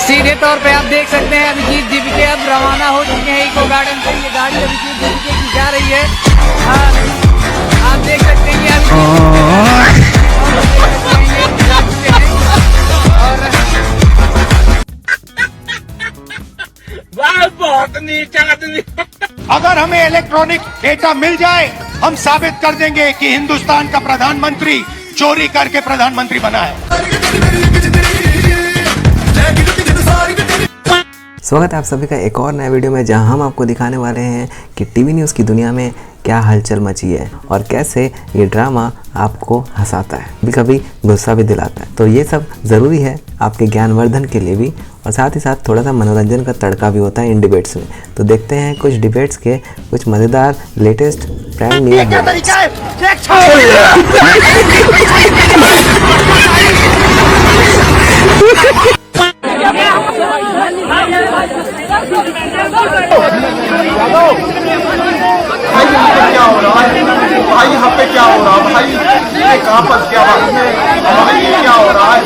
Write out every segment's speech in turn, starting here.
सीधे तौर पे आप देख सकते हैं अभिजीत दीपिके अब रवाना हो चुके हैं इको गार्डन से। ये गाड़ी अभिजीत दीपिके की जा रही है। आप देख सकते हैं बहुत नीचा आदमी। अगर हमें इलेक्ट्रॉनिक डेटा मिल जाए, हम साबित कर देंगे कि हिंदुस्तान का प्रधानमंत्री चोरी करके प्रधानमंत्री बना है। स्वागत है आप सभी का एक और नया वीडियो में, जहां हम आपको दिखाने वाले हैं कि टीवी न्यूज़ की दुनिया में क्या हलचल मची है और कैसे ये ड्रामा आपको हंसाता है, कभी कभी गुस्सा भी दिलाता है। तो ये सब ज़रूरी है आपके ज्ञानवर्धन के लिए भी, और साथ ही साथ थोड़ा सा मनोरंजन का तड़का भी होता है इन डिबेट्स में। तो देखते हैं कुछ डिबेट्स के कुछ मज़ेदार लेटेस्ट ब्रांड न्यू क्या हो रहा है भाई, यहाँ पे क्या हो रहा है भाई, ये कहाँ फंस गया भाई, ये क्या हो रहा है।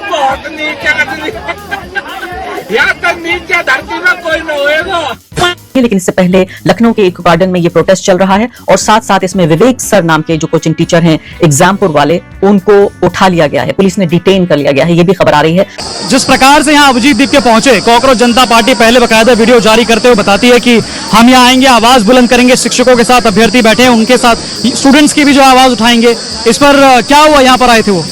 बहुत नीचा आदमी। यहाँ तक नीचे धरती में कोई न होएगा। लेकिन इससे पहले लखनऊ के इको गार्डन में ये प्रोटेस्ट चल रहा है और साथ साथ इसमें विवेक सर नाम के जो कोचिंग टीचर हैं एग्जामपुर वाले, उनको उठा लिया गया है, पुलिस ने डिटेन कर लिया गया है, ये भी खबर आ रही है। जिस प्रकार से यहाँ अभिजीत दीपिके पहुंचे, कॉकरोच जनता पार्टी पहले बकायदा वीडियो जारी करते हुए बताती है कि हम यहाँ आएंगे, आवाज बुलंद करेंगे, शिक्षकों के साथ अभ्यर्थी बैठे हैं उनके साथ स्टूडेंट्स की भी जो आवाज उठाएंगे। इस पर क्या हुआ, यहाँ पर आए थे वो?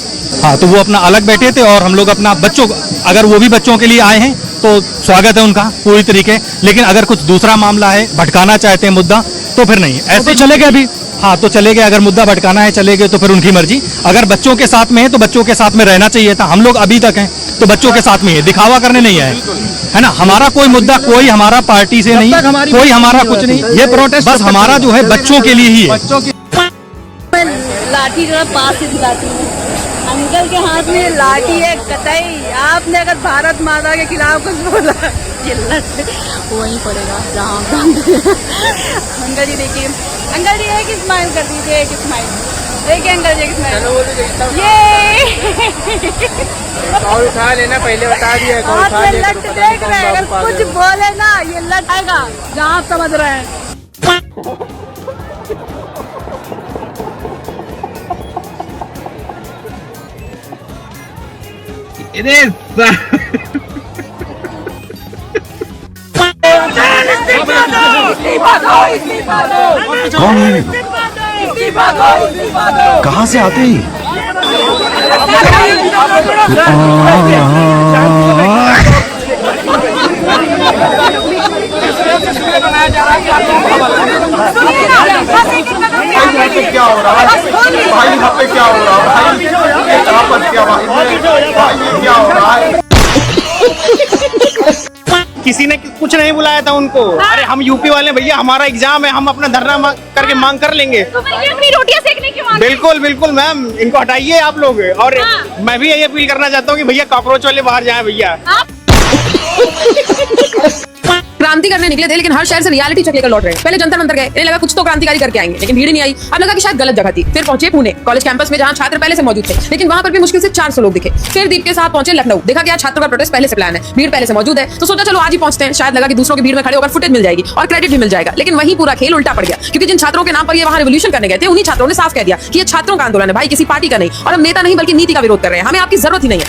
हाँ, तो वो अपना अलग बैठे थे और हम लोग अपना बच्चों, अगर वो भी बच्चों के लिए आए हैं तो स्वागत है उनका पूरी तरीके। लेकिन अगर कुछ दूसरा मामला है, भटकाना चाहते हैं मुद्दा, तो फिर नहीं, ऐसे चले गए अभी। हाँ, तो चले गए, अगर मुद्दा भटकाना है चले गए तो फिर उनकी मर्जी। अगर बच्चों के साथ में है तो बच्चों के साथ में रहना चाहिए था। हम लोग अभी तक हैं तो बच्चों के साथ में है, दिखावा करने नहीं आए, है ना। हमारा कोई मुद्दा, कोई हमारा पार्टी से नहीं, कोई हमारा कुछ नहीं, ये प्रोटेस्ट बस हमारा जो है बच्चों के लिए ही है। लाठी जरा पास से दिलाती हूँ, अंकल के हाथ में लाठी है। कतई आपने अगर भारत माता के खिलाफ कुछ बोला, वहीं पड़ेगा जहाँ अंकल जी देखिए, अंकल जी एक स्माइल कर दीजिए, एक स्माइल, देखिए अंकल जी एक स्माइल, ये और उठा लेना, पहले बता दिया लट देख रहे हैं, अगर कुछ बोले ना ये लट आएगा जहाँ आप समझ रहे हैं। कौन है? कहाँ से आते ही? क्या हो रहा है भाई, यहाँ पे क्या हो रहा है भाई, ये कहाँ फंस गया भाई, ये क्या हो रहा है। किसी ने कुछ नहीं बुलाया था उनको। अरे हम यूपी वाले भैया, हमारा एग्जाम है, हम अपना धरना करके मांग कर लेंगे। तो अपनी रोटियां सेकने की मांग। बिल्कुल बिल्कुल मैम, इनको हटाइए आप लोग। और मैं भी यही अपील करना चाहता हूँ कि भैया कॉकरोच वाले बाहर जाएं भैया। क्रांति करने निकले थे, लेकिन हर शहर से रियलिटी चेक लेकर लौट रहे हैं। पहले जंतर मंतर गए, इन्हें लगा कुछ तो क्रांतिकारी करके आएंगे, लेकिन भीड़ नहीं आई। अब लगा कि शायद गलत जगह थी। फिर पहुंचे पुणे कॉलेज कैंपस में, जहां छात्र पहले से मौजूद थे, लेकिन वहां पर भी मुश्किल से 400 लोग दिखे। फिर दीप के साथ पहुंचे लखनऊ, देखा गया छात्रों का प्रोटेस्ट पहले से प्लान है, भीड़ पहले से मौजूद है, तो सोचा चलो आज ही पहुंचते हैं। शायद लगा कि दूसरों की भीड़ में खड़े होकर फुटेज मिल जाएगी और क्रेडिट भी मिल जाएगा, लेकिन वही पूरा खेल उल्टा पड़ गया। क्योंकि जिन छात्रों के नाम पर ये वहां रिवॉल्यूशन करने गए थे, उन्हीं छात्रों ने साफ कह दिया कि ये छात्रों का आंदोलन है भाई, किसी पार्टी का नहीं, और हम नेता नहीं बल्कि नीति का विरोध कर रहे हैं, हमें आपकी जरूरत ही नहीं है।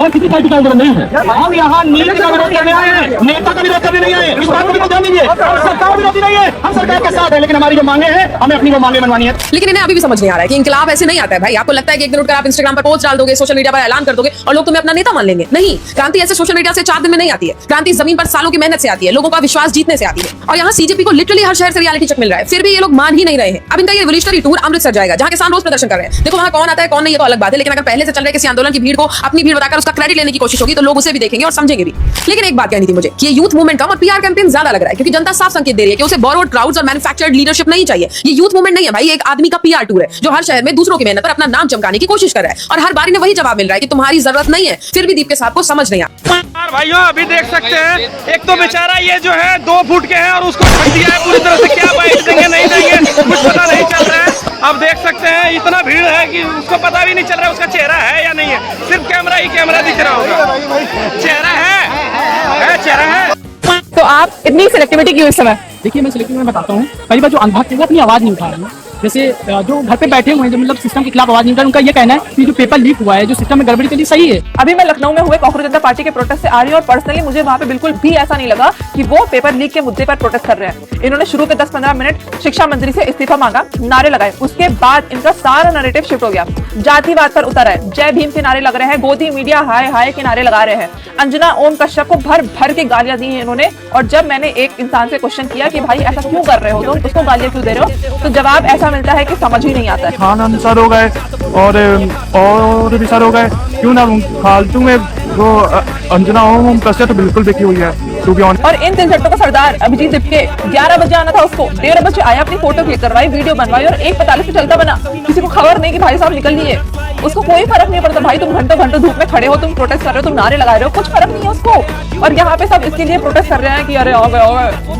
किसी पार्टी का आंदोलन नहीं है, हम यहाँ नीति का विरोध करने आए हैं, नेता का विरोध करने नहीं आए। इस बात को ध्यान दीजिए, सरकार विरोधी नहीं है, हम सरकार के साथ है, लेकिन हमारी जो मांगे हैं, हमें अपनी वो मांगे मनवानी है। लेकिन इन्हें अभी भी समझ नहीं आ रहा है कि इंकलाब ऐसे नहीं आता है भाई। आपको लगता है कि एक दिन उठकर आप इंस्टाग्राम पर पोस्ट डाल दोगे, सोशल मीडिया पर ऐलान कर दोगे और लोग तुम्हें अपना नेता मान लेंगे। नहीं, क्रांति ऐसे सोशल मीडिया से 4 दिन में नहीं आती है। क्रांति जमीन पर सालों की मेहनत से आती है, लोगों का विश्वास जीतने से आती है। और यहाँ सीजेपी को लिटरली हर शहर से रियलिटी चेक मिल रहा है, फिर भी ये लोग मान ही नहीं रहे हैं। अब इनका ये रिवॉल्यूशनरी टूर अमृतसर जाएगा, जहाँ किसान रोज प्रदर्शन कर रहे हैं। देखो वहाँ कौन आता है कौन नहीं, ये तो अलग बात है, लेकिन अगर पहले से चल रहे किसी आंदोलन की भीड़ को अपनी भीड़ बताकर उसका क्रेडिट लेने की कोशिश होगी, तो लोग उसे भी देखेंगे और समझेंगे भी। लेकिन एक बात कहनी थी मुझे कि ये यूथ मूवमेंट कम और पीआर कैंपेन ज्यादा लग रहा है, क्योंकि जनता साफ संकेत दे रही है कि उसे बोरोड क्राउड्स और मैन्युफैक्चर्ड लीडरशिप नहीं चाहिए। ये यूथ मूवमेंट नहीं है भाई, एक आदमी का पीआर टूर है, जो हर शहर में दूसरों की मेहनत पर अपना नाम चमकाने की कोशिश कर रहा है। और हर बार इन्हें वही जवाब मिल रहा है कि तुम्हारी जरूरत नहीं है, फिर भी दीप के साथ को समझ नहीं आता। भाइयों अभी देख सकते हैं, एक तो बेचारा ये जो है 2 फुट के है और उसको ढक दिया है पूरी तरह से। क्या बाइट देंगे नहीं देंगे कुछ पता नहीं चल रहा है। अब देख सकते हैं इतना भीड़ है कि उसको पता भी नहीं चल रहा है उसका चेहरा है या नहीं है, सिर्फ कैमरा ही कैमरा दिख रहा होगा। चेहरा है चेहरा है। तो आप इतनी सिलेक्टिविटी क्यों इस समय? देखिए मैं सिलेक्टिव में बताता हूँ, कई बार जो अनभक्त है वो अपनी आवाज़ नहीं उठा रहे हैं। जैसे जो घर पे बैठे हुए हैं, जो मतलब सिस्टम के खिलाफ आवाज नहीं उठा रहे, उनका ये कहना है कि जो पेपर लीक हुआ है जो सिस्टम में गड़बड़ी के लिए सही है। अभी मैं लखनऊ में हुए कॉकरोच जनता पार्टी के प्रोटेस्ट से आ रही हूँ और पर्सनली मुझे वहाँ पे बिल्कुल भी ऐसा नहीं लगा कि वो पेपर लीक के मुद्दे पर प्रोटेस्ट कर रहे हैं। इन्होंने शुरू के 10-15 मिनट शिक्षा मंत्री से इस्तीफा मांगा, नारे लगाए, उसके बाद इनका सारा नैरेटिव शिफ्ट हो गया, जातिवाद पर उतर है, जय भीम के नारे लग रहे हैं, गोदी मीडिया हाय हाय के नारे लगा रहे हैं, अंजना ओम कश्यप को भर भर के गालियां दी हैं इन्होंने। और जब मैंने एक इंसान से क्वेश्चन किया कि भाई ऐसा क्यों कर रहे हो, तो उसको गालियां क्यों दे रहे हो, तो जवाब ऐसा मिलता है कि समझ ही नहीं आता है। खान सर हो गए और भी सर हो गए, क्यों ना फालतू में वो अंजना ओम कश्यप तो बिल्कुल बिकी हुई है। और इन तिलझटों का सरदार अभिजीत दिपके 11 बजे आना था, उसको 1:30 बजे आया, अपनी फोटो क्लिक करवाई, वीडियो बनवाई और 1:45 पे चलता बना। किसी को खबर नहीं कि भाई साहब निकल लिए, उसको कोई फर्क नहीं पड़ता। भाई तुम घंटों घंटों धूप में खड़े हो, तुम प्रोटेस्ट कर रहे हो, तुम नारे लगा रहे हो, कुछ फर्क नहीं है उसको। और यहाँ पे सब इसके लिए प्रोटेस्ट कर रहे हैं कि अरे हो गए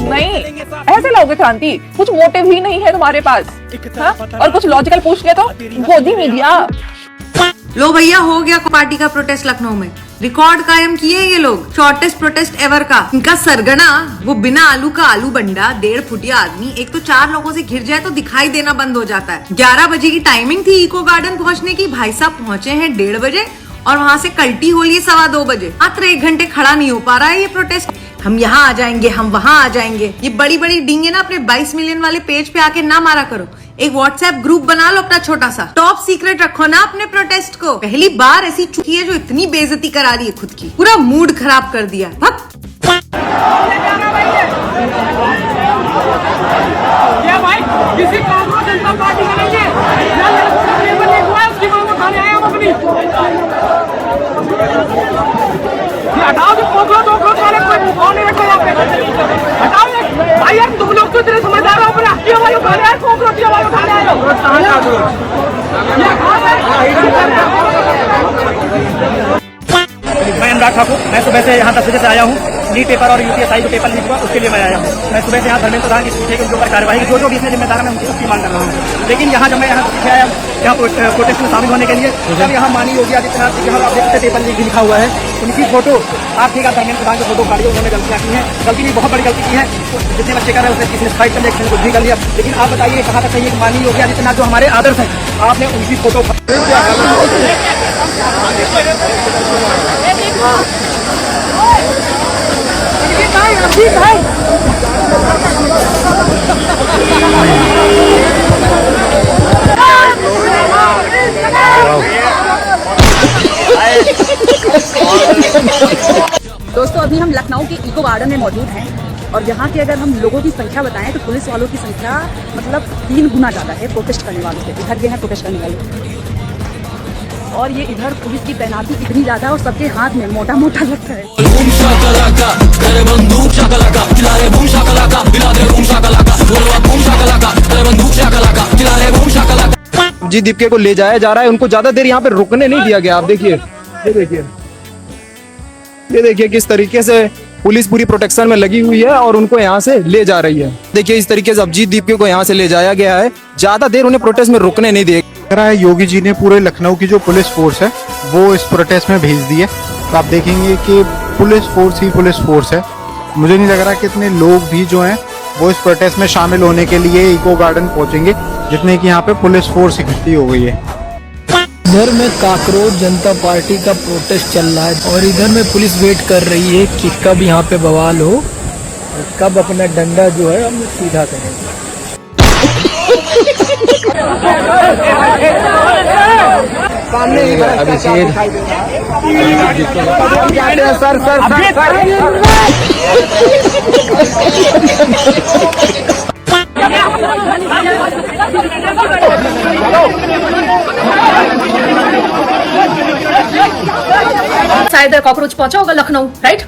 नहीं, ऐसे लाओगे क्रांति? कुछ मोटिव ही नहीं है तुम्हारे पास, हाँ? और कुछ लॉजिकल पूछ ले तो गोदी मीडिया। लो भैया, हो गया पार्टी का प्रोटेस्ट लखनऊ में, रिकॉर्ड कायम किए ये लोग, शॉर्टेस्ट प्रोटेस्ट एवर का। इनका सरगना वो बिना आलू का आलू बंडा 1.5 फुटिया आदमी एक तो 4 लोगों से घिर जाए तो दिखाई देना बंद हो जाता है। 11 बजे की टाइमिंग थी इको गार्डन पहुंचने की, भाई साहब पहुंचे हैं 1:30 बजे और वहां से कल्टी हो ली 2:15 बजे। मात्र 1 घंटे खड़ा नहीं हो पा रहा है ये प्रोटेस्ट। हम यहाँ आ जाएंगे, हम वहाँ आ जाएंगे, ये बड़ी बड़ी डींगे ना अपने 22 मिलियन वाले पेज पे आके ना मारा करो। एक व्हाट्सएप ग्रुप बना लो अपना छोटा सा, टॉप सीक्रेट रखो ना अपने प्रोटेस्ट को। पहली बार ऐसी चुकी है जो इतनी बेइज्जती करा रही है खुद की, पूरा मूड खराब कर दिया। किसी कांग्रेस जनता पार्टी का नहीं है, उसकी मांग उठाने आए हम अपनी। हटाओ जो कोकरोच वाले कौन है रखो यहाँ पे, हटाओ भाई यार, तुम लोग तो इतने समझदार हो, अपने आपकी आवाज उठाने आए, कोकरोच की आवाज उठाने आए हो। मैं अनुराग ठाकुर, मैं सुबह से यहाँ 10 बजे से आया हूँ। नीट पेपर और यूपीएसआई जो पेपर लीक हुआ उसके लिए मैं आया हूँ। मैं सुबह से यहाँ धर्मेंद्र प्रधान की स्पीच है कि उनके ऊपर कार्रवाई की, जो भी इसमें जिम्मेदार है मैं उसकी मांग कर रहा हूँ। लेकिन यहाँ जब मैं यहाँ पीछे आया यहाँ प्रोटेस्ट में शामिल होने के लिए, जब यहाँ माननीय योगी आदित्यनाथ जी के आप देखते पेपर लीक लिखा हुआ है, उनकी फोटो आप ठीक है धर्मेंद्र प्रधान की फोटो काटी, उन्होंने गलतियाँ की हैं, गलती भी बहुत बड़ी गलती की है। जितने बच्चे कर रहे हैं उसने किसी ने स्ट्राइक कर लिया, किसी ने कुछ भी कर लिया। लेकिन आप बताइए कहाँ तक सही है कि माननीय योगी आदित्यनाथ जो हमारे आदर्श हैं, आपने उनकी फोटो दोस्तों अभी हम लखनऊ के इको गार्डन में मौजूद हैं और यहाँ के अगर हम लोगों की संख्या बताएं तो पुलिस वालों की संख्या मतलब 3 गुना ज़्यादा है प्रोटेस्ट करने वालों से। इधर ये है प्रोटेस्ट करने वाले और ये इधर पुलिस की तैनाती इतनी ज़्यादा है और सबके हाथ में मोटा मोटा लगता है। जी दीपके को ले जाया जा रहा है, उनको ज्यादा देर यहाँ पे रुकने नहीं दिया गया। आप देखिए, ये देखिए किस तरीके से पुलिस पूरी प्रोटेक्शन में लगी हुई है और उनको यहाँ से ले जा रही है। देखिए इस तरीके से अभिजीत दीपके को यहाँ से ले जाया गया है, ज्यादा देर उन्हें प्रोटेस्ट में रुकने नहीं दिया। योगी जी ने पूरे लखनऊ की जो पुलिस फोर्स है वो इस प्रोटेस्ट में भेज दी है, तो आप देखेंगे कि पुलिस फोर्स ही पुलिस फोर्स है। मुझे नहीं लग रहा कि इतने लोग भी जो हैं वो इस प्रोटेस्ट में शामिल होने के लिए इको गार्डन पहुंचेंगे, जितने की यहाँ पे पुलिस फोर्स इकट्ठी हो गई है। इधर में कॉकरोच जनता पार्टी का प्रोटेस्ट चल रहा है और इधर में पुलिस वेट कर रही है कि कब यहाँ पे बवाल हो और कब अपना डंडा जो है हम सीधा करें। शायद कॉकरोच पहुंचा होगा लखनऊ, राइट?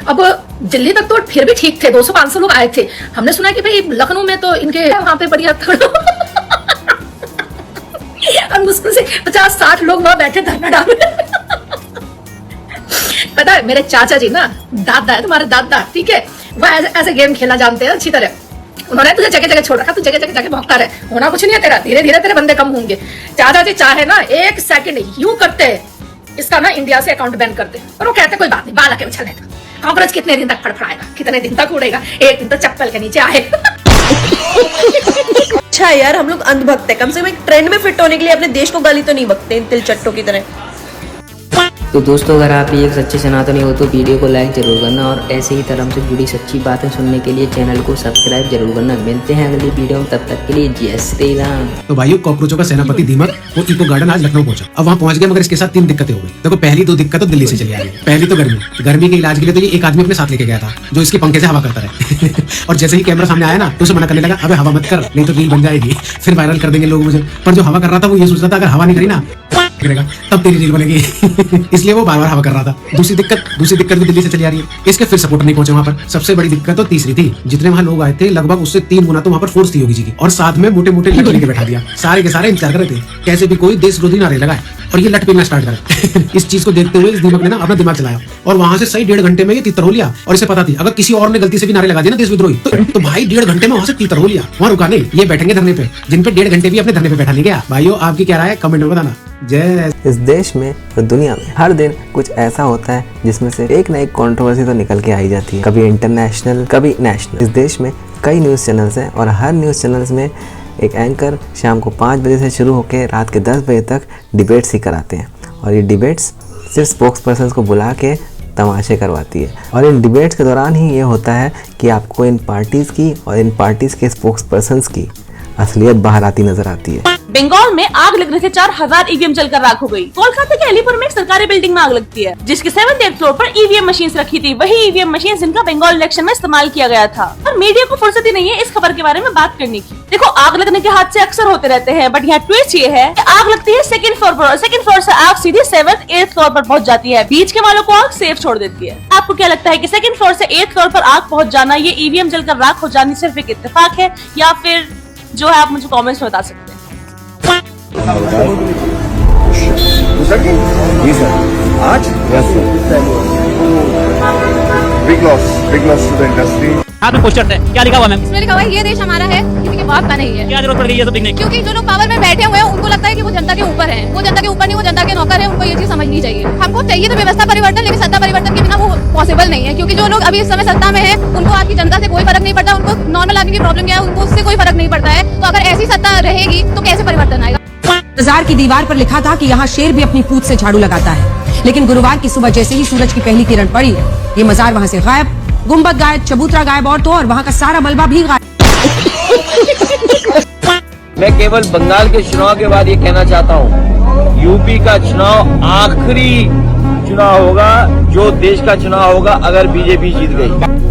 अब दिल्ली तक तो फिर भी ठीक थे, 200-500 लोग आए थे। हमने सुना कि भाई लखनऊ में तो इनके वहां पे बढ़िया और मुश्किल से 50-60 लोग वहां बैठे धरना डाल। पता है मेरे चाचा जी ना, दादा है तुम्हारे दादा, ठीक है, वह ऐसे गेम खेलना जानते हैं अच्छी तरह। उन्होंने तुझे जगह जगह छोड़ रखा, तू जगह जगह जाके भौंकता रहे, होना कुछ नहीं है तेरा, धीरे धीरे तेरे बंदे कम होंगे। चाचा जी चाहे ना 1 सेकंड यूं करते इसका ना इंडिया से अकाउंट बैन करते, पर वो कहते कोई बात नहीं, बाल आके बिछा लेते। कॉकरोच कितने दिन तक फड़फड़ाएगा, कितने दिन तक उड़ेगा, एक दिन तो चप्पल के नीचे आए। अच्छा यार, हम लोग अंधभक्त है, कम से कम एक ट्रेंड में फिट होने के लिए अपने देश को गाली तो नहीं बकते इन तिलचट्टों की तरह। तो दोस्तों, अगर आप एक सच्चे सनातनी हो तो वीडियो को लाइक जरूर करना और ऐसे ही धर्म से जुड़ी सच्ची बातें सुनने के लिए चैनल को सब्सक्राइब जरूर करना। मिलते हैं अगली वीडियो में, तब तक के लिए जय श्री राम। तो भाइयों, कॉकरोचों का सेनापति दीमक वो इको गार्डन आज लखनऊ पहुंचा। अब वहां पहुंच गया, मगर इसके साथ 3 दिक्कतें हो गई। देखो, पहली 2 दिक्कत तो दिल्ली से चली आ रही है। पहली तो गर्मी के इलाज के लिए तो ये एक आदमी अपने साथ लेके गया था जो इसके पंखे से हवा करता रहे। और जैसे ही कैमरा सामने आया ना तो उसे मना करने लगा, अबे हवा मत कर, नहीं तो रील बन जाएगी, फिर वायरल कर देंगे लोग मुझे। पर जो हवा कर रहा था वो ये सोच रहा था अगर हवा नहीं करी ना तब तेरी रील बनेगी। इसलिए वो बार-बार हवा कर रहा था। दूसरी दिक्कत भी दिल्ली से चली आ रही है। इसके फिर सपोर्टर नहीं पहुंचे वहां पर। सबसे बड़ी दिक्कत तो तीसरी थी, जितने वहां लोग आए थे लगभग उससे 3 गुना तो वहां पर फोर्स थी योगी जी की, और साथ में मोटे-मोटे लट लेके बैठा दिया। सारे के सारे इंतजार कर रहे थे कैसे भी कोई देश विरोधी नारे लगाए और ये लट पीना स्टार्ट करे। इस चीज को देखते हुए इस दीमक ने ना अपना दिमाग चलाया और वहां से सही 1.5 घंटे में ये तीतर हो लिया। और इसे पता थी अगर किसी और ने गलती से भी नारे लगा दिए ना देश विद्रोही तो भाई 1.5 घंटे में वहां से तीतर हो लिया। वहां रुका नहीं, ये बैठेंगे धरने पे, जिन पे 1.5 घंटे भी अपने धरने पे बैठा नहीं गया। भाइयों, आपकी क्या राय है कमेंट में बताना। जय। इस देश में और दुनिया में हर दिन कुछ ऐसा होता है जिसमें से एक न एक कंट्रोवर्सी तो निकल के आई जाती है, कभी इंटरनेशनल कभी नेशनल। इस देश में कई न्यूज़ चैनल्स हैं और हर न्यूज़ चैनल्स में एक एंकर शाम को 5 बजे से शुरू होकर रात के 10 बजे तक डिबेट्स ही कराते हैं। और ये डिबेट्स सिर्फ स्पोक्स पर्सन को बुला के तमाशे करवाती है। और इन डिबेट्स के दौरान ही ये होता है कि आपको इन पार्टीज़ की और इन पार्टीज़ के स्पोक्स पर्सन्स की असलियत बाहर आती नजर आती है। बंगाल में आग लगने से 4000 ईवीएम जलकर राख हो गई। कोलकाता के अलीपुर में एक सरकारी बिल्डिंग में आग लगती है जिसके 7th फ्लोर पर ईवीएम मशीन्स रखी थी। वही ईवीएम मशीन जिनका बंगाल इलेक्शन में इस्तेमाल किया गया था। और मीडिया को फुर्सत ही नहीं है इस खबर के बारे में बात करने की। देखो, आग लगने के हादसे अक्सर होते रहते हैं, बट यहाँ ट्विस्ट ये है कि आग लगती है 2nd फ्लोर पर और 2nd फ्लोर से आग सीधी 7th 8th फ्लोर पर पहुंच जाती है। बीच के वालों को आग सेफ छोड़ देती है। आपको क्या लगता है कि 2nd फ्लोर से 8th फ्लोर पर आग पहुंच जाना, ये ईवीएम जलकर राख हो जानी सिर्फ एक इत्तेफाक है या फिर जो है आप मुझे कमेंट्स में बता सकते हैं। आज big loss to the industry. हाथ में पोस्टर थे, क्या लिखा हुआ मैम? इसमें लिखा हुआ है ये देश हमारा है, किसी के बाप का नहीं है। क्या जरूरत पड़ गई है सब लिखने की? क्योंकि जो लोग पावर में बैठे हुए हैं उनको लगता है कि वो जनता के ऊपर है। वो जनता के ऊपर नहीं, वो जनता के नौकर है। उनको ये चीज समझनी चाहिए। हमको चाहिए तो व्यवस्था परिवर्तन, लेकिन सत्ता परिवर्तन के बिना वो पॉसिबल नहीं है। क्योंकि जो लोग अभी इस समय सत्ता में है उनको आज की जनता से कोई फर्क नहीं पड़ता। उनको नॉर्मल आदमी की प्रॉब्लम क्या है उनको उससे कोई फर्क नहीं पड़ता है। तो अगर ऐसी सत्ता रहेगी तो कैसे परिवर्तन आएगा? बाजार की दीवार पर लिखा था कि यहाँ शेर भी अपनी पूंछ से झाड़ू लगाता है, लेकिन गुरुवार की सुबह जैसे ही सूरज की पहली किरण पड़ी ये मजार वहाँ से गायब, गुम्बद गायब, चबूतरा गायब और तो और वहाँ का सारा मलबा भी गायब। मैं केवल बंगाल के चुनाव के बाद ये कहना चाहता हूँ, यूपी का चुनाव आखिरी चुनाव होगा जो देश का चुनाव होगा अगर बीजेपी जीत गई।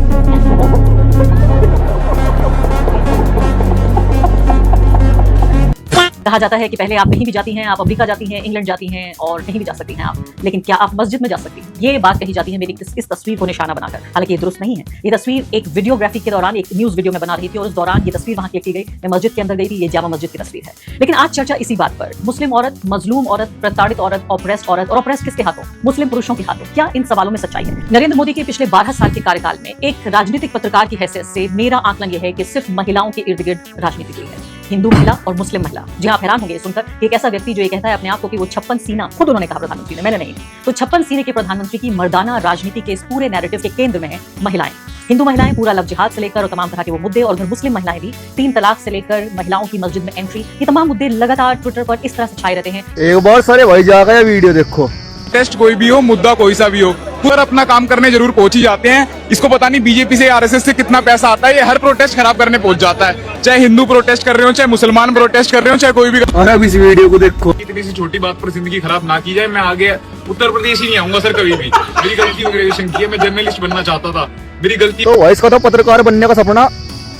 कहा जाता है कि पहले आप कहीं भी जाती हैं, आप अमेरिका जाती हैं, इंग्लैंड जाती हैं और कहीं भी जा सकती हैं आप, लेकिन क्या आप मस्जिद में जा सकती हैं? ये बात कही जाती है मेरी इस तस्वीर को निशाना बनाकर। हालांकि ये दुरुस्त नहीं है। ये तस्वीर एक वीडियोग्राफी के दौरान एक न्यूज वीडियो में बना रही थी और उस दौरान ये तस्वीर वहां क्लिक की गई। मैं मस्जिद के अंदर गई थी, ये जामा मस्जिद की तस्वीर है। लेकिन आज चर्चा इसी बात पर, मुस्लिम औरत, मजलूम औरत, प्रताड़ित औरत, ऑप्रेस्ड औरत, और ऑप्रेस्ड किसके हाथों? मुस्लिम पुरुषों के हाथों। क्या इन सवालों में सच्चाई है? नरेंद्र मोदी के पिछले 12 साल के कार्यकाल में एक राजनीतिक पत्रकार की हैसियत से मेरा आकलन यह है कि सिर्फ महिलाओं के इर्द गिर्द राजनीति हुई है। हिंदू महिला और मुस्लिम महिला। जी आप हैरान होंगे सुनकर एक ऐसा व्यक्ति जो ये कहता है अपने आप को कि वो 56 सीना, खुद उन्होंने कहा प्रधानमंत्री ने, मैंने नहीं, तो 56 सीने के प्रधानमंत्री की मर्दाना राजनीति के इस पूरे नैरेटिव के केंद्र में है महिलाएं। हिंदू महिलाएं पूरा लव जिहाद से लेकर और तमाम तरह के वो मुद्दे, और उधर मुस्लिम महिलाएं भी 3 तलाक से लेकर महिलाओं की मस्जिद में एंट्री, ये तमाम मुद्दे लगातार ट्विटर पर इस तरह से छाए रहते हैं। एक बार सारे भाई जाकर ये वीडियो देखो। टेस्ट कोई भी हो, मुद्दा कोई सा भी हो, पर अपना काम करने जरूर पहुंच ही जाते हैं। इसको पता नहीं बीजेपी से आरएसएस से कितना पैसा आता है, ये हर प्रोटेस्ट खराब करने पहुंच जाता है। चाहे हिंदू प्रोटेस्ट कर रहे हो, चाहे मुसलमान प्रोटेस्ट कर रहे हो, चाहे कोई भी। अब इस वीडियो को देखो। इतनी सी छोटी बात पर जिंदगी खराब ना की जाए। मैं आगे उत्तर प्रदेश ही नहीं आऊंगा सर कभी भी। मेरी गलती ग्रेजुएशन की है, मैं जर्नलिस्ट बनना चाहता था, मेरी गलती। तो वॉइस का तो पत्रकार बनने का सपना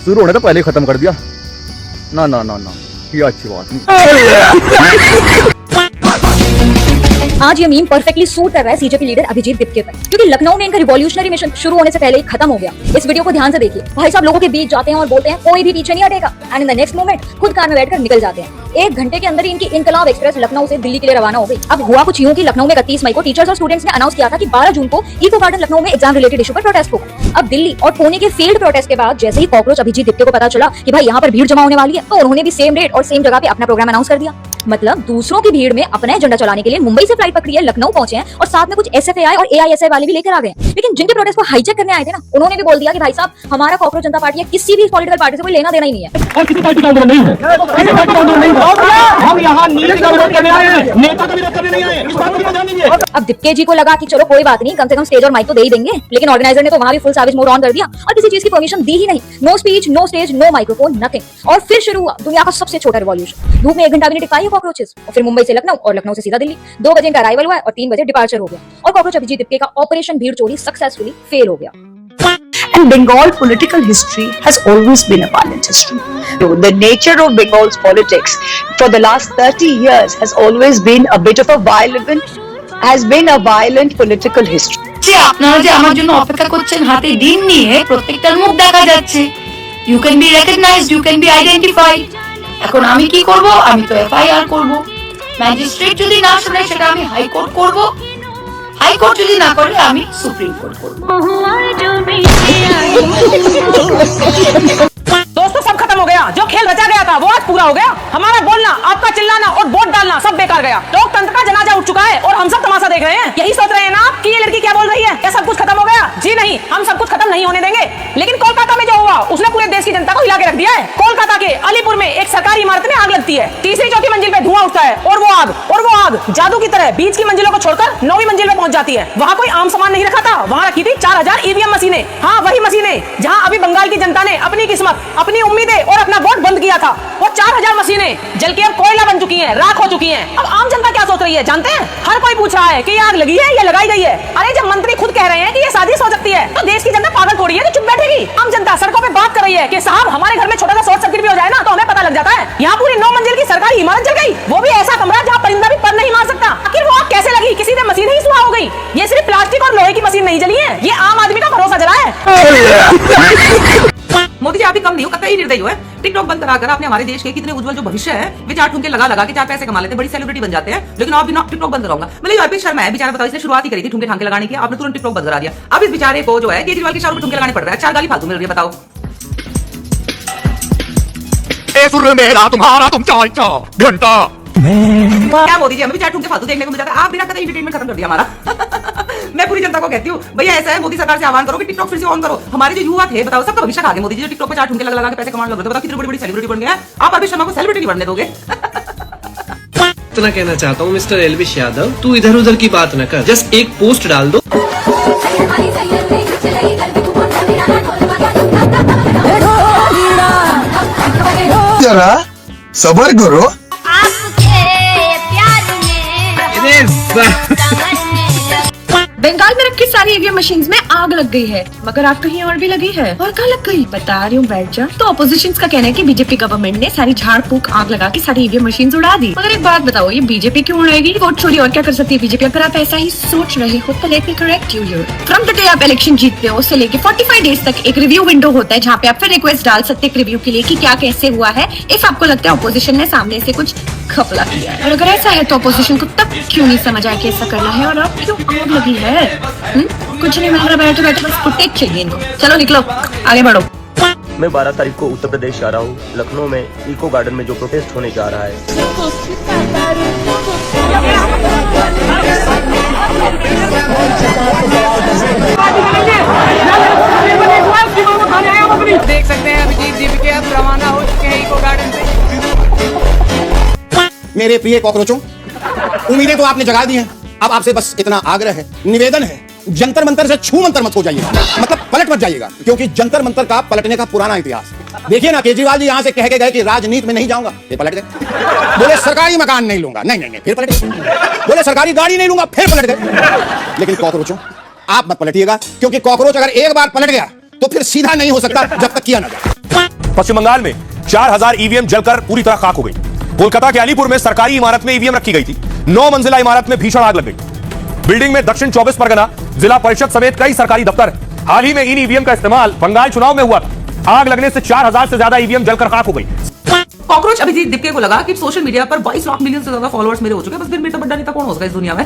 शुरू होने तो पहले ही खत्म कर दिया। ना ना ना ना, ये अच्छी बात नहीं। आज ये मीम परफेक्टली सूट कर रहा है सीजेपी लीडर अभिजीत दिपके पर, क्योंकि लखनऊ में इनका रिवॉल्यूशनरी मिशन शुरू होने से पहले ही खत्म हो गया। इस वीडियो को ध्यान से देखिए। भाई साहब लोगों के बीच जाते हैं और बोलते हैं कोई भी पीछे नहीं हटेगा, and in the next moment खुद कार में बैठकर निकल जाते हैं। 1 घंटे के अंदर ही इनकी इनकलाब एक्सप्रेस लखनऊ से दिल्ली के लिए रवाना हो गई। अब हुआ कुछ यूं कि लखनऊ में 31 मई को टीचर्स और स्टूडेंट्स ने अनाउंस किया था कि 12 जून को इको गार्डन लखनऊ में एग्जाम रिलेटेड इशू पर प्रोटेस्ट होगा। अब दिल्ली और पुणे के फील्ड प्रोटेस्ट के बाद जैसे ही कॉकरोच अभिजीत दिपके को पता चला कि भाई यहाँ पर भीड़ जमा होने वाली है, तो उन्होंने भी सेम डेट और सेम जगह पे अपना प्रोग्राम अनाउंस कर दिया। मतलब दूसरों की भीड़ में अपना एजेंडा चलाने के लिए मुंबई से फ्लाइट पकड़ी है, लखनऊ पहुंचे हैं और साथ में कुछ एसएफआई और एआईएसआई वाले भी लेकर आ गए। लेकिन जिनके प्रोटेस्ट को हाईजैक करने आए थे ना, उन्होंने भी बोल दिया कि भाई साहब हमारा कॉकरोच जनता पार्टी है, किसी भी पॉलिटिकल पार्टी से कोई लेना देना ही नहीं है। और किसी पार्टी का आंदोलन नहीं है, किसी पार्टी का आंदोलन नहीं है। हम यहाँ नीति का विरोध करने आए हैं, नेता का विरोध करने नहीं आए। इस बात को ध्यान दीजिए। अब दिपके जी को लगा कि चलो कोई बात नहीं, कम से कम स्टेज और माइक तो दे ही देंगे, लेकिन ऑर्गेनाइजर ने तो वहां भी फुल सर्विस मोड ऑन कर दिया और किसी चीज की परमिशन दी ही नहीं। No speech, no stage, no microphone, nothing. और फिर शुरू हुआ दुनिया का सबसे छोटा रिवॉल्यूशन। धूप में 1 घंटा भी नहीं टिकाई है कॉकरोचेस, और फिर मुंबई से लखनऊ और लखनऊ से सीधा दिल्ली। 2 बजे इनका अराइवल हुआ और 3 बजे डिपार्चर हो गया और कॉकरोच अभिजीत दिपके का ऑपरेशन भीड़ चोरी सक्सेसफुली फेल हो गया। And Bengal political history has always been a violent history. The nature of Bengal's politics for the last 30 years has always been a bit of a violent political history. আপনারা যে আমার জন্য অপেক্ষা করছেন হাতে দিন নিয়ে প্রত্যেকটার মুখ দেখা যাচ্ছে। You can be recognized, you can be identified. এখন আমি কি করব? আমি তো এফআইআর করব। ম্যাজিস্ট্রেট যদি না শুনে সেটা আমি হাইকোর্ট করব। हाईकोर्ट যদি না করে আমি সুপ্রিম কোর্ট করব। दोस्तों सब खत्म हो गया, जो खेल रचा गया था वो आज पूरा हो गया। हमारा बोलना, आपका चिल्लाना और वोट डालना सब बेकार गया। लोकतंत्र का जनाजा उठ चुका है और हम सब तमाशा देख रहे हैं। यही सोच रहे हैं ना आप कि ये लड़की क्या बोल रही है, क्या सब कुछ खत्म हो गया? जी नहीं, हम सब कुछ खत्म नहीं होने देंगे। लेकिन कोलकाता में जो हुआ उसने पूरे देश की जनता को हिला के रख दिया है। कोलकाता के अलीपुर में एक सरकारी इमारत में आग लगती है, 3री 4थी मंजिल पे धुआं उठता है और वो आग जादू की तरह बीच की मंजिलों को छोड़कर 9वीं मंजिल पे पहुंच जाती है। वहाँ कोई आम सामान नहीं रखा था, वहाँ रखी थी 4000 ईवीएम मशीनें। हाँ, वही मशीनें जहाँ अभी बंगाल की जनता ने अपनी किस्मत, अपनी उम्मीदें और अपना वोट बंद किया था। वो 4000 मशीनें जल के अब कोयला बन चुकी हैं, राख हो चुकी हैं। अब आम जनता क्या सोच रही है जानते हैं? हर कोई पूछ रहा है कि ये आग लगी है या लगाई गई है। अरे जब मंत्री खुद कह रहे हैं कि ये साजिश हो सकती है, तो देश की जनता पागल थोड़ी है कि चुप बैठेगी। आम जनता सड़कों पे बात कर रही है कि साहब हमारे घर में छोटा सा शॉर्ट सर्किट भी हो जाए ना तो हमें पता लग जाता है। यहाँ पूरी 9 मंजिल की सरकारी इमारत जल गई, वो भी ऐसा कमरा जहाँ परिंदा भी पर नहीं मार सकता। आखिर वो आग कैसे लगी? किसी ने मशीन ही सुहा हो गई। ये सिर्फ प्लास्टिक और लोहे की मशीन नहीं जली है, ये आम आदमी का भरोसा जला है। मोदी जी आप भी कम नहीं हो, कतई निर्दयी हो। टिकटॉक बंद कराकर आपने हमारे देश के कितने उज्जवल जो भविष्य है वे 4 ठुमके लगा के 4 पैसे कमा लेते, बड़ी सेलिब्रिटी बन जाते हैं। लेकिन आप भी टिकटॉक बंद कराऊंगा। मतलब अर्पित शर्मा है बेचारा, बताओ, इसने शुरुआत ही करी थी ठुमके ठामके लगाने की, आपने तुरंत टिकटॉक बंद करा दिया। अब इस बेचारे को जो है केजरीवाल के शाहरुख ठुमके लगाने पड़ रहा है, 4 गाली फालतू मिल रही है। बताओ मेरा तुम्हारा तुम घंटा क्या मोदी जी, हमें भी 4 ठुमके फालतू देखने को मिल जाता है। आप बिना कतई एंटरटेनमेंट खत्म कर दिया हमारा। मैं पूरी जनता को कहती हूँ भैया ऐसा है, मोदी सरकार से आह्वान करो कि टिकटॉक फिर से ऑन करो। हमारे जो युवा थे बताओ, सबका भविष्य खा गए मोदी जी, जो टिकटॉक पे 4 ठुमके लगा के पैसे कमाने लग रहे थे। बताओ कितनी बड़ी सेलिब्रिटी बन गया। आप अर्पित शर्मा को सेलिब्रिटी बनने दोगे? इतना कहना चाहता हूँ मिस्टर एलविश यादव, तू इधर उधर की बात न कर, जस्ट एक पोस्ट डाल दो। जरा सबर करो। बंगाल में रखी सारी ईवीएम मशीन्स में आग लग गई है, मगर आग कहीं और भी लगी है। और कहाँ लग गई बता रही हूँ, बैठ जा। तो ऑपोजिशन का कहना है कि बीजेपी गवर्नमेंट ने सारी झाड़ फूक आग लगा के सारी ईवीएम मशीन्स उड़ा दी। मगर एक बात बताओ, ये बीजेपी क्यों उड़ाएगी? वोट चोरी और क्या कर सकती है बीजेपी? अगर आप ऐसा ही सोच रहे हो तो let me correct you here. From the day आप इलेक्शन जीतते हो उससे लेके 45 डेज तक एक रिव्यू विंडो होता है, जहाँ पे आप फिर रिक्वेस्ट डाल सकते हैं रिव्यू के लिए कि क्या कैसे हुआ है, इफ आपको लगता है ऑपोजिशन ने सामने से कुछ खपला किया है। और अगर ऐसा है तो ऑपोजिशन को तब क्यों नहीं समझ आया कि ऐसा करना है और अब क्यों आग लगी है? कुछ नहीं मिल रहा, बैठे बैठे बस फुटेज चाहिए इनको। चलो निकलो, आगे बढ़ो। मैं 12 तारीख को उत्तर प्रदेश जा रहा हूँ। लखनऊ में इको गार्डन में जो प्रोटेस्ट होने जा रहा है, देख सकते हैं अभिजीत दीपके अब रवाना हो चुके हैं इको गार्डन से। मेरे प्रिय कॉकरोचों, उम्मीदें तो आपने जगा दी हैं। अब आपसे बस इतना आग्रह है, निवेदन है, जंतर मंतर से छू मंतर मत हो जाइएगा, मतलब पलट मत जाइएगा, क्योंकि जंतर मंतर का पलटने का पुराना इतिहास। देखिए ना, केजरीवाल जी यहाँ से कह के गए कि राजनीति में नहीं जाऊंगा, फिर पलट गए। बोले सरकारी मकान नहीं लूंगा, नहीं, फिर पलट गए। बोले सरकारी गाड़ी नहीं लूंगा, फिर पलट गए। लेकिन कॉकरोचों आप मत पलटिएगा, क्योंकि कॉकरोच अगर एक बार पलट गया तो फिर सीधा नहीं हो सकता जब तक किया ना जाए। पश्चिम बंगाल में 4000 ईवीएम जलकर पूरी तरह खाक हो गई। कोलकाता के अलीपुर में सरकारी इमारत में ईवीएम रखी गई थी। 9 मंजिला इमारत में भीषण आग लग गई। बिल्डिंग में दक्षिण 24 परगना जिला परिषद समेत कई सरकारी दफ्तर। हाल ही में इन ईवीएम का इस्तेमाल बंगाल चुनाव में हुआ था। आग लगने से 4000 से ज्यादा ईवीएम जलकर खाक हो गई। कॉकरोच अभिजीत दिप्के को लगा कि सोशल मीडिया पर 22 लाख मिलियन से ज्यादा फॉलोअर्स मेरे हो चुके हैं, बस फिर मेरे तो बड़ा नेता कौन होगा इस दुनिया में।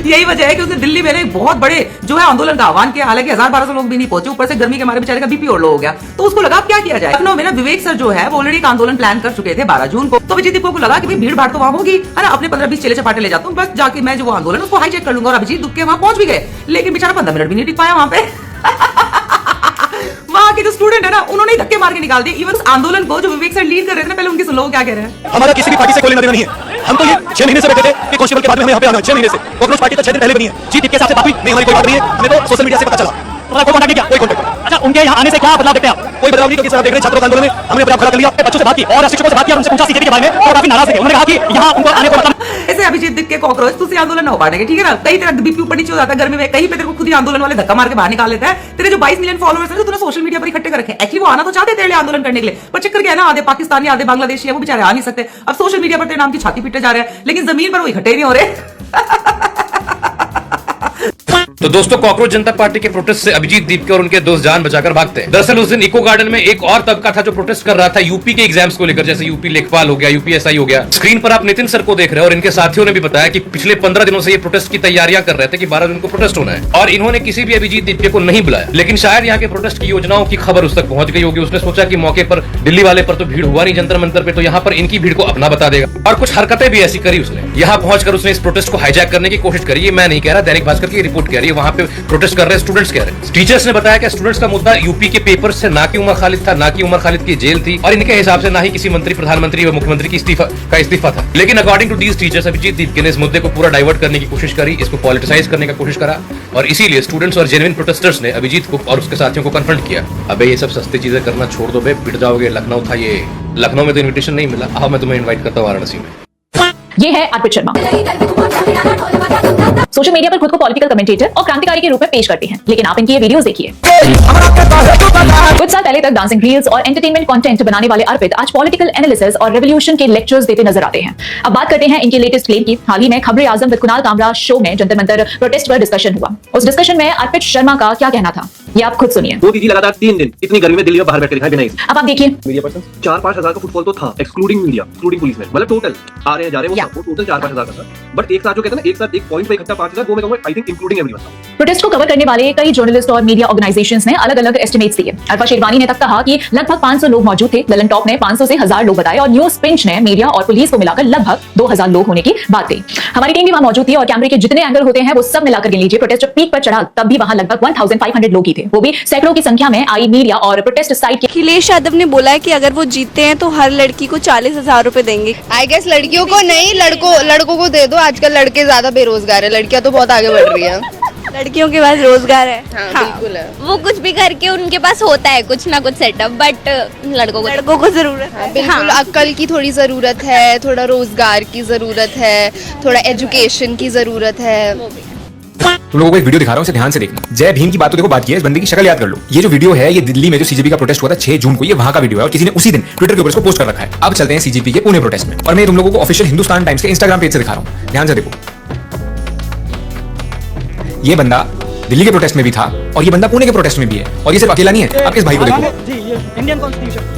यही वजह है कि उसने दिल्ली में एक बहुत बड़े जो है आंदोलन का आह्वान किया। हालांकि 1000-1200 लोग भी नहीं पहुंचे, ऊपर से गर्मी के मारे बेचारे का बीपी और लो हो गया। तो उसको लगा क्या किया जाए। लखनऊ में ना विवेक सर जो है वो ऑलरेडी एक आंदोलन प्लान कर चुके थे 12 जून को। तो अभिजीत दिप्के को लगा कि भाई भीड़ भाड़ तो वहां होगी, है ना, अपने 15-20 चेले चपाटे ले जाता हूँ, बस जाके मैं जो वो आंदोलन उसको हाईजैक कर लूंगा। और अभिजीत दिप्के वहां पहुंच भी गए, लेकिन बेचारा 15 मिनट भी नहीं टिक पाया वहां पे। वहां के जो स्टूडेंट है ना, उन्होंने धक्के मार के निकाल दिए। इवन उस आंदोलन को जो विवेक सर लीड कर रहे थे ना, पहले उनके सुन लो क्या कह रहे हैं। हमारा किसी भी पार्टी से कोई लेना देना नहीं है। हम तो ये 6 महीने से बैठे थे कि कांस्टेबल के बाद में हमें यहाँ पे आना है। 6 महीने से कॉकरोच पार्टी तो 6 दिन पहले बनी है। जी टिप के साथ से बात हुई नहीं, हमारी कोई बात नहीं है। हमें तो सोशल मीडिया से पता चला। कोई कॉन्टैक्ट क्या? कोई कॉन्टैक्ट। अच्छा, उनके यहाँ आने से क्या बदलाव देखते हैं आप? कोई बदलाव नहीं, क्योंकि सर देख रहे हैं छात्रों के आंदोलन में हमने अपना खड़ा कर लिया, बच्चों से बात की और शिक्षकों से बात की और उनसे पूछा सीजेपी के बारे में, और काफी नाराज थे। उन्होंने कहा कि यहाँ उनको आने को मतलब ऐसे अभिजीत दिप्के कॉकरोच तुझसे आंदोलन ना हो पाएंगे, ठीक है ना। कई तरह बीपी ऊपर नीचे हो जाता है गर्मी में, कहीं पे तेरे को खुद ही आंदोलन वाले धक्का मार के बाहर निकाल लेता है। तेरे जो 22 मिलियन फॉलोअर्स हैं जो तूने सोशल मीडिया पर इकट्ठे कर रखे हैं, एक्चुअली वो आना तो चाहते थे आंदोलन करने के लिए, पर चक्कर क्या है ना, आधे पाकिस्तानी आधे बांग्लादेशी है, वो बेचारे आ नहीं सकते। अब सोशल मीडिया पर तेरे नाम की छाती पीटे जा रहे हैं, लेकिन जमीन पर वो इकट्ठे नहीं हो रहे। तो दोस्तों, कॉकरोच जनता पार्टी के प्रोटेस्ट से अभिजीत दीपके और उनके दोस्त जान बचाकर भागते हैं। दरअसल उस दिन इको गार्डन में एक और तबका था जो प्रोटेस्ट कर रहा था यूपी के एग्जाम्स को लेकर, जैसे यूपी लेखपाल हो गया, यूपीएसआई हो गया। स्क्रीन पर आप नितिन सर को देख रहे हैं और इनके साथियों ने भी बताया कि पिछले 15 दिनों से ये प्रोटेस्ट की तैयारियां कर रहे थे कि 12 जून को प्रोटेस्ट होना है, और इन्होंने किसी भी अभिजीत दीपके को नहीं बुलाया। लेकिन शायद यहाँ के प्रोटेस्ट की योजनाओं की खबर उस तक पहुंच गई होगी। उसने सोचा कि मौके पर दिल्ली वाले पर तो भीड़ हुआ नहीं जंतर मंतर पे, तो यहाँ पर इनकी भीड़ को अपना बता देगा। और कुछ हरकतें भी ऐसी करी उसने। यहाँ पहुंचकर उसने इस प्रोटेस्ट को हाईजैक करने की कोशिश करी। ये मैं नहीं कह रहा, दैनिक भास्कर की रिपोर्ट कह रही है। वहां पे प्रोटेस्ट कर रहे स्टूडेंट्स कह रहे हैं। टीचर्स ने बताया कि स्टूडेंट्स का मुद्दा यूपी के पेपर से ना कि उमर खालिद था, ना कि उमर खालिद की जेल थी, और इनके हिसाब से ना ही किसी मंत्री, प्रधानमंत्री व मुख्यमंत्री की इस्तीफा था। लेकिन according to these teachers, Abhijit Deepke ने इस मुद्दे को पूरा डाइवर्ट करने की कोशिश करी, इसको पॉलिटिसाइज करने का कोशिश करा, और इसीलिए स्टूडेंट्स और जेन्युइन प्रोटेस्टर्स ने अभिजीत को और उसके साथियों को कन्फ्रंट किया। अबे ये सब सस्ती चीजें करना छोड़ दो बे, पिट जाओगे। लखनऊ था ये, लखनऊ में तो इन्विटेशन नहीं मिला। अब मैं तुम्हें इन्वाइट करता हूँ वाराणसी में। ये है अर्पित शर्मा। सोशल मीडिया पर खुद को पॉलिटिकल कमेंटेटर और क्रांतिकारी के रूप में पेश करती हैं, लेकिन आप इनकी ये वीडियोस देखिए। कुछ साल पहले तक डांसिंग रील्स और एंटरटेनमेंट कंटेंट बनाने वाले अर्पित आज पॉलिटिकल एनालिसिस और रेवोल्यूशन के लेक्चर्स देते नजर आते हैं। अब बात करते हैं इनके लेटेस्ट क्लेम की। हाल ही में खबरे आजम विद कुणाल कामरा शो में जंतर मंतर प्रोटेस्ट पर डिस्कशन हुआ। उस डिस्कशन में अर्पित शर्मा का क्या कहना था, ये आप खुद सुनिए। वो दीदी लगातार 3 दिन इतनी गर्मी में दिल्ली में बाहर बैठ कर दिखाई नहीं। अब आप देखिए, मीडिया पर्सन 4-5 हजार का फुटफॉल तो था, एक्सक्लूडिंग मीडिया, एक्सक्लूडिंग पुलिस में, मतलब टोटल आ रहे हैं जा रहे हैं वो टोटल 4-5 हजार का था। बट एक साथ जो कहते हैं ना, एक साथ एक पॉइंट पे इकट्ठा 5 हजार, वो मैं कहूंगा I think including everyone. Protest को कवर करने वाले कई जर्नलिस्ट और मीडिया ऑर्गेनाइजेशंस ने अलग अलग एस्टिमेट्स दिए। अरफा शेरवानी ने तक कहा कि लगभग 500 लोग मौजूद थे। ललन टॉप ने 500 से 1000 लोग बताए, और न्यूज पिंच ने मीडिया और पुलिस को मिलाकर लगभग 2000 लोग होने की बात कही। हमारी टीम भी वहां मौजूद थी और कैमरे के जितने एंगल होते हैं वो सब मिलाकर गिन लीजिए। प्रोटेस्ट जब पीक पर चढ़ा तब भी वहां लगभग 1500 लोग ही थे, वो भी सैकड़ों की संख्या में आई मीडिया और प्रोटेस्ट साइट के। अखिलेश यादव ने बोला है कि अगर वो जीतते हैं तो हर लड़की को 40,000 रुपए देंगे। आई गेस लड़कियों को नहीं, लड़कों को दे दो। आजकल लड़के ज्यादा बेरोजगार है, लड़कियां तो बहुत आगे बढ़ रही है। लड़कियों के पास रोजगार है। हाँ, बिल्कुल है। वो कुछ भी करके उनके पास होता है कुछ ना कुछ सेटअप, बट लड़कों को जरूरत है। बिल्कुल, अक्ल की थोड़ी जरूरत है, थोड़ा रोजगार की जरूरत है, थोड़ा एजुकेशन की जरूरत है। तुम लोगों को एक वीडियो दिखा रहा हूँ, इसे ध्यान से देखना। जय भीम की बात तो देखो, बात की है, इस बंदे की शक्ल याद कर लो। ये जो वीडियो है ये दिल्ली में जो सीजेपी का प्रोटेस्ट हुआ था 6 जून को, ये वहां का वीडियो है और किसी ने उसी दिन ट्विटर के ऊपर इसको पोस्ट कर रखा है। अब चलते हैं सीजेपी के पुणे प्रोटेस्ट में, और मैं तुम लोगों को ऑफिशियल हिंदुस्तान टाइम्स के इंस्टाग्राम पेज से दिखा रहा हूँ। ध्यान से देखो, ये बंदा दिल्ली के प्रोटेस्ट में भी था और ये बंदा पुणे के प्रोटेस्ट में भी है, और ये सिर्फ अकेला नहीं है। आप इस भाई को देखो, इंडियन कॉन्स्टिट्यूशन।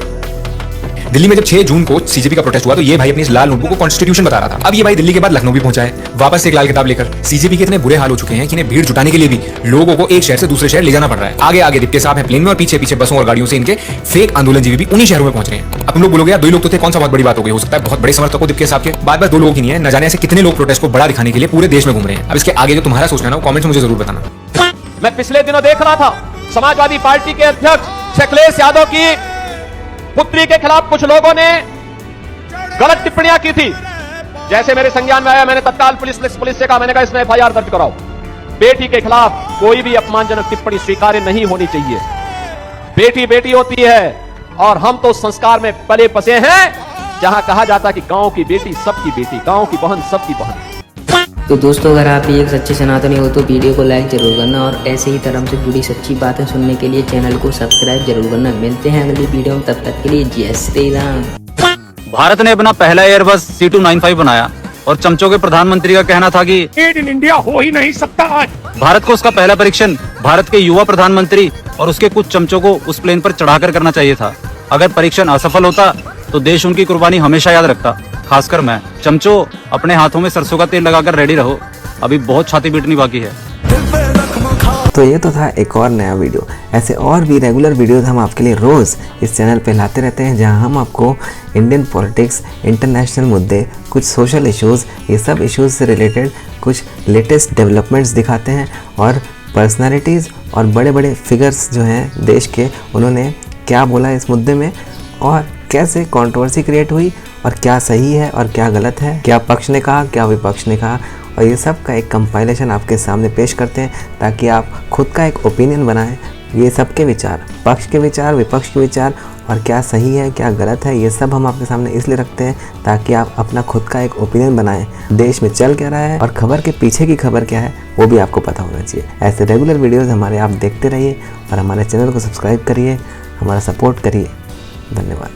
दिल्ली में जब 6 जून को सीजेपी का प्रोटेस्ट हुआ तो ये भाई अपनी इस लाल नोटबुक को कॉन्स्टिट्यूशन बता रहा था। अब ये भाई दिल्ली के बाद लखनऊ भी पहुंचा है वापस से एक लाल किताब लेकर। सीजेपी के इतने बुरे हाल हो चुके हैं कि इन्हें भीड़ जुटाने के लिए भी लोगों को एक शहर से दूसरे शहर ले जाना पड़ रहा है। आगे आगे दिप्के साहब हैं प्लेन में और पीछे पीछे बसों और गाड़ियों से इनके फेक आंदोलनजीवी भी उन्हीं शहरों में पहुंच रहे हैं। अब तुम लोग बोलोगे यार 2 लोग तो थे, कौन सा बहुत बड़ी बात हो गई। हो सकता है बहुत बड़े समर्थक हो दिप्के साहब के। बात बस 2 लोगों की नहीं है, न जाने ऐसे कितने लोग प्रोटेस्ट को बड़ा दिखाने के लिए पूरे देश में घूम रहे हैं। अब इसके आगे जो तुम्हारा सोचना है ना, कमेंट्स में मुझे जरूर बताना। मैं पिछले दिनों देख रहा था समाजवादी पार्टी के अध्यक्ष अखिलेश यादव की पुत्री के खिलाफ कुछ लोगों ने गलत टिप्पणियां की थी। जैसे मेरे संज्ञान में आया, मैंने तत्काल पुलिस से कहा, मैंने कहा इसमें FIR दर्ज कराओ। बेटी के खिलाफ कोई भी अपमानजनक टिप्पणी स्वीकार्य नहीं होनी चाहिए। बेटी बेटी होती है, और हम तो संस्कार में पले बसे हैं जहां कहा जाता कि गांव की बेटी सबकी बेटी, गांव की बहन सबकी बहन। तो दोस्तों, अगर आप भी एक सच्चे सनातनी हो तो वीडियो को लाइक जरूर करना, और ऐसे ही धर्म से जुड़ी सच्ची बातें सुनने के लिए चैनल को सब्सक्राइब जरूर करना। मिलते हैं अगली वीडियो में, तब तक के लिए जय श्री राम। भारत ने अपना पहला एयरबस C295 बनाया और चमचों के प्रधानमंत्री का कहना था कि मेड इन इंडिया हो ही नहीं सकता आज। भारत को उसका पहला परीक्षण भारत के युवा प्रधानमंत्री और उसके कुछ चमचों को उस प्लेन पर चढ़ाकर करना चाहिए था। अगर परीक्षण असफल होता तो देश उनकी कुर्बानी हमेशा याद रखता, खासकर मैं। चमचों, अपने हाथों में सरसों का तेल लगाकर रेडी रहो, अभी बहुत छाती पीटनी बाकी है। तो ये तो था एक और नया वीडियो। ऐसे और भी रेगुलर वीडियोस हम आपके लिए रोज़ इस चैनल पे लाते रहते हैं, जहां हम आपको इंडियन पॉलिटिक्स, इंटरनेशनल मुद्दे, कुछ सोशल इश्यूज़, ये सब इश्यूज़ से रिलेटेड कुछ लेटेस्ट डेवलपमेंट्स दिखाते हैं और पर्सनालिटीज़ और बड़े बड़े फिगर्स जो हैं देश के, उन्होंने क्या बोला इस मुद्दे में और कैसे कंट्रोवर्सी क्रिएट हुई और क्या सही है और क्या गलत है, क्या पक्ष ने कहा, क्या विपक्ष ने कहा, और ये सब का एक कंपाइलेशन आपके सामने पेश करते हैं ताकि आप खुद का एक ओपिनियन बनाएं। ये सब के विचार, पक्ष के विचार, विपक्ष के विचार और क्या सही है क्या गलत है, ये सब हम आपके सामने इसलिए रखते हैं ताकि आप अपना खुद का एक ओपिनियन बनाएं। देश में चल क्या रहा है और खबर के पीछे की खबर क्या है वो भी आपको पता होना चाहिए। ऐसे रेगुलर वीडियोज़ हमारे आप देखते रहिए और हमारे चैनल को सब्सक्राइब करिए, हमारा सपोर्ट करिए। धन्यवाद।